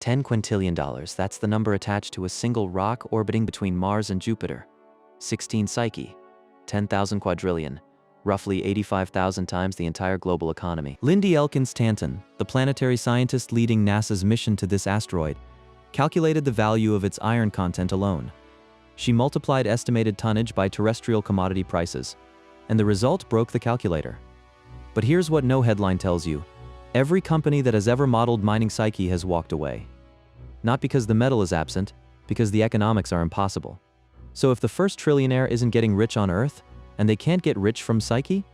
10 quintillion dollars, that's the number attached to a single rock orbiting between Mars and Jupiter. 16 Psyche. 10,000 quadrillion. Roughly 85,000 times the entire global economy. Lindy Elkins-Tanton, the planetary scientist leading NASA's mission to this asteroid, calculated the value of its iron content alone. She multiplied estimated tonnage by terrestrial commodity prices, and the result broke the calculator. But here's what no headline tells you. Every company that has ever modeled mining Psyche has walked away. Not because the metal is absent, because the economics are impossible. So if the first trillionaire isn't getting rich on Earth, and they can't get rich from Psyche,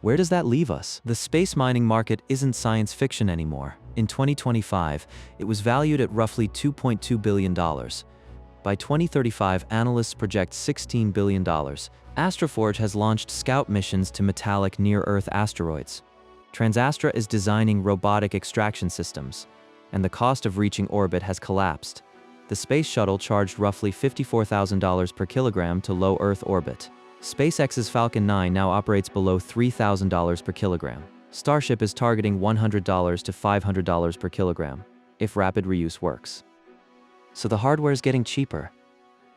where does that leave us? The space mining market isn't science fiction anymore. In 2025, it was valued at roughly $2.2 billion. By 2035, analysts project $16 billion. Astroforge has launched scout missions to metallic near-Earth asteroids. Transastra is designing robotic extraction systems, and the cost of reaching orbit has collapsed. The space shuttle charged roughly $54,000 per kilogram to low Earth orbit. SpaceX's Falcon 9 now operates below $3,000 per kilogram. Starship is targeting $100 to $500 per kilogram, if rapid reuse works. So the hardware is getting cheaper.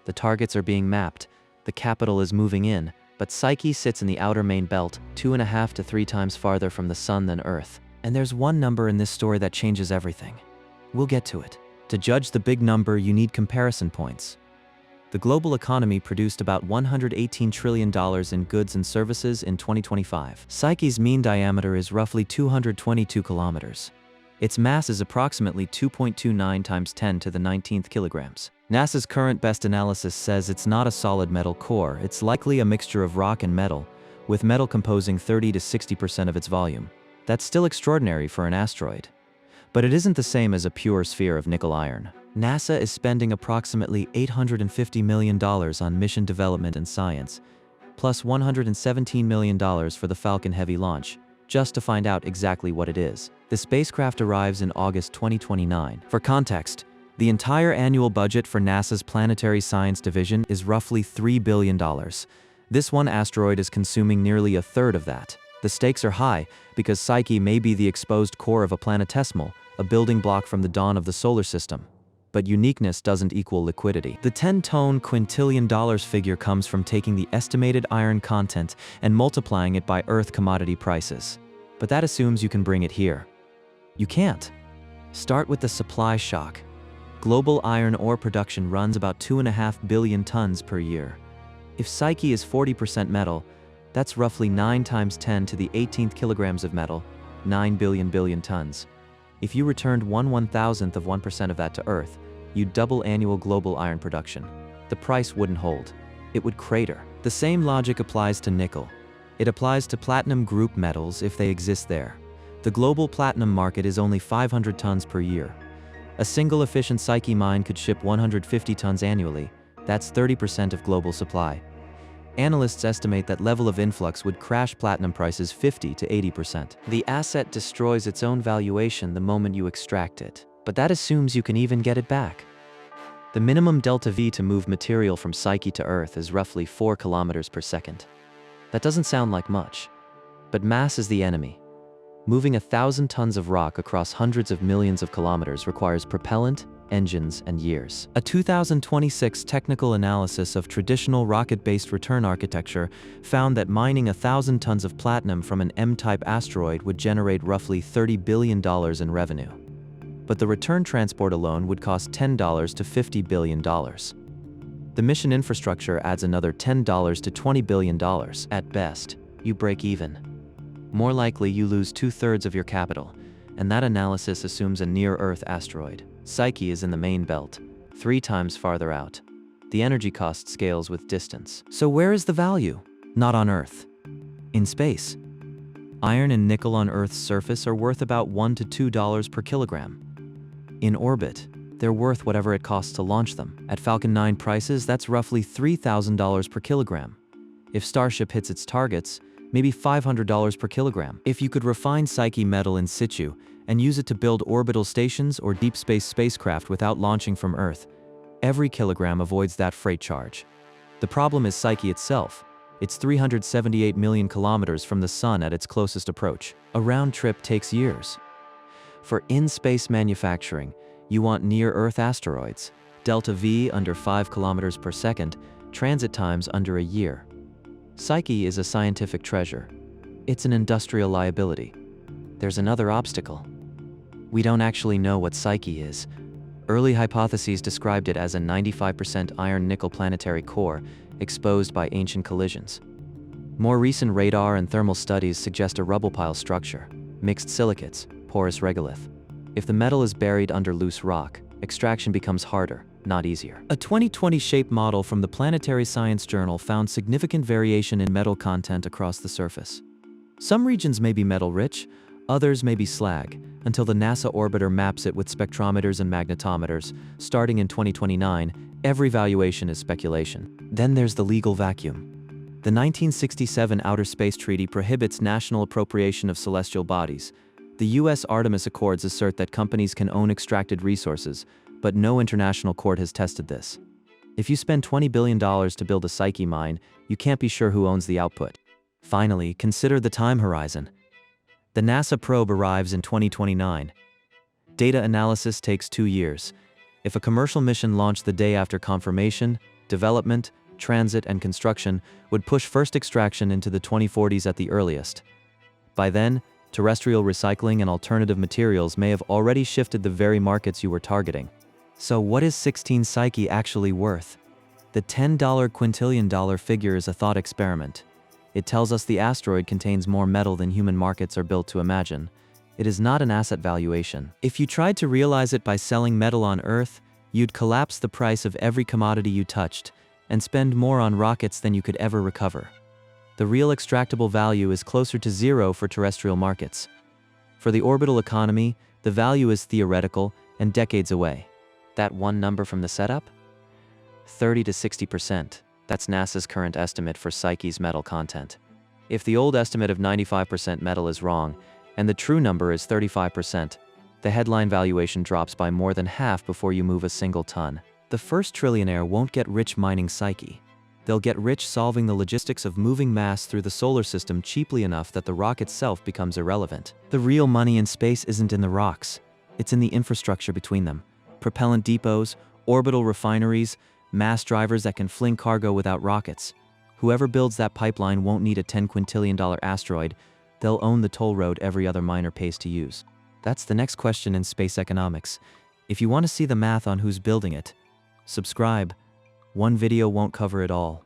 The targets are being mapped, the capital is moving in, but Psyche sits in the outer main belt, 2.5 to 3 times farther from the Sun than Earth. And there's one number in this story that changes everything. We'll get to it. To judge the big number, you need comparison points. The global economy produced about $118 trillion in goods and services in 2025. Psyche's mean diameter is roughly 222 kilometers. Its mass is approximately 2.29 times 10 to the 19th kilograms. NASA's current best analysis says it's not a solid metal core, it's likely a mixture of rock and metal, with metal composing 30 to 60% of its volume. That's still extraordinary for an asteroid. But it isn't the same as a pure sphere of nickel-iron. NASA is spending approximately $850 million on mission development and science, plus $117 million for the Falcon Heavy launch, just to find out exactly what it is. The spacecraft arrives in August 2029. For context, the entire annual budget for NASA's Planetary Science Division is roughly $3 billion. This one asteroid is consuming nearly a third of that. The stakes are high because Psyche may be the exposed core of a planetesimal, a building block from the dawn of the solar system. But uniqueness doesn't equal liquidity. The 10-tone quintillion dollars figure comes from taking the estimated iron content and multiplying it by Earth commodity prices. But that assumes you can bring it here. You can't. Start with the supply shock. Global iron ore production runs about 2.5 billion tons per year. If Psyche is 40% metal, that's roughly 9 times 10 to the 18th kilograms of metal, 9 billion tons. If you returned 1/1000th of 1% of that to Earth, you'd double annual global iron production. The price wouldn't hold. It would crater. The same logic applies to nickel. It applies to platinum group metals if they exist there. The global platinum market is only 500 tons per year. A single efficient Psyche mine could ship 150 tons annually. That's 30% of global supply. Analysts estimate that level of influx would crash platinum prices 50 to 80%. The asset destroys its own valuation the moment you extract it. But that assumes you can even get it back. The minimum delta V to move material from Psyche to Earth is roughly 4 kilometers per second. That doesn't sound like much, but mass is the enemy. Moving 1,000 tons of rock across hundreds of millions of kilometers requires propellant, engines, and years. A 2026 technical analysis of traditional rocket-based return architecture found that mining 1,000 tons of platinum from an M-type asteroid would generate roughly $30 billion in revenue. But the return transport alone would cost $10 to $50 billion. The mission infrastructure adds another $10 to $20 billion. At best, you break even. More likely, you lose 2/3 of your capital, and that analysis assumes a near-Earth asteroid. Psyche is in the main belt, 3 times farther out. The energy cost scales with distance. So where is the value? Not on Earth. In space. Iron and nickel on Earth's surface are worth about $1 to $2 per kilogram. In orbit, they're worth whatever it costs to launch them. At Falcon 9 prices, that's roughly $3,000 per kilogram. If Starship hits its targets, maybe $500 per kilogram. If you could refine Psyche metal in situ and use it to build orbital stations or deep space spacecraft without launching from Earth, every kilogram avoids that freight charge. The problem is Psyche itself. It's 378 million kilometers from the Sun at its closest approach. A round trip takes years. For in-space manufacturing, You want near-Earth asteroids. Delta V under 5 kilometers per second, transit times under a year. Psyche is a scientific treasure. It's an industrial liability. There's another obstacle. We don't actually know what Psyche is. Early hypotheses described it as a 95% iron-nickel planetary core exposed by ancient collisions. More recent radar and thermal studies suggest a rubble pile structure, mixed silicates, porous regolith. If the metal is buried under loose rock, extraction becomes harder, not easier. A 2020 shape model from the Planetary Science Journal found significant variation in metal content across the surface. Some regions may be metal-rich, others may be slag, until the NASA orbiter maps it with spectrometers and magnetometers. Starting in 2029, every valuation is speculation. Then there's the legal vacuum. The 1967 Outer Space Treaty prohibits national appropriation of celestial bodies. The U.S. Artemis Accords assert that companies can own extracted resources, but no international court has tested this. If you spend $20 billion to build a Psyche mine, you can't be sure who owns the output. Finally, consider the time horizon. The NASA probe arrives in 2029. Data analysis takes 2 years. If a commercial mission launched the day after confirmation, development, transit, and construction would push first extraction into the 2040s at the earliest. By then, terrestrial recycling and alternative materials may have already shifted the very markets you were targeting. So what is 16 Psyche actually worth? The $10 quintillion figure is a thought experiment. It tells us the asteroid contains more metal than human markets are built to imagine. It is not an asset valuation. If you tried to realize it by selling metal on Earth, you'd collapse the price of every commodity you touched and spend more on rockets than you could ever recover. The real extractable value is closer to zero for terrestrial markets. For the orbital economy, the value is theoretical and decades away. That one number from the setup? 30 to 60%. That's NASA's current estimate for Psyche's metal content. If the old estimate of 95% metal is wrong, and the true number is 35%, the headline valuation drops by more than half before you move a single ton. The first trillionaire won't get rich mining Psyche. They'll get rich solving the logistics of moving mass through the solar system cheaply enough that the rock itself becomes irrelevant. The real money in space isn't in the rocks. It's in the infrastructure between them. Propellant depots, orbital refineries, mass drivers that can fling cargo without rockets. Whoever builds that pipeline won't need a $10 quintillion asteroid. They'll own the toll road every other miner pays to use. That's the next question in space economics. If you want to see the math on who's building it, subscribe. One video won't cover it all.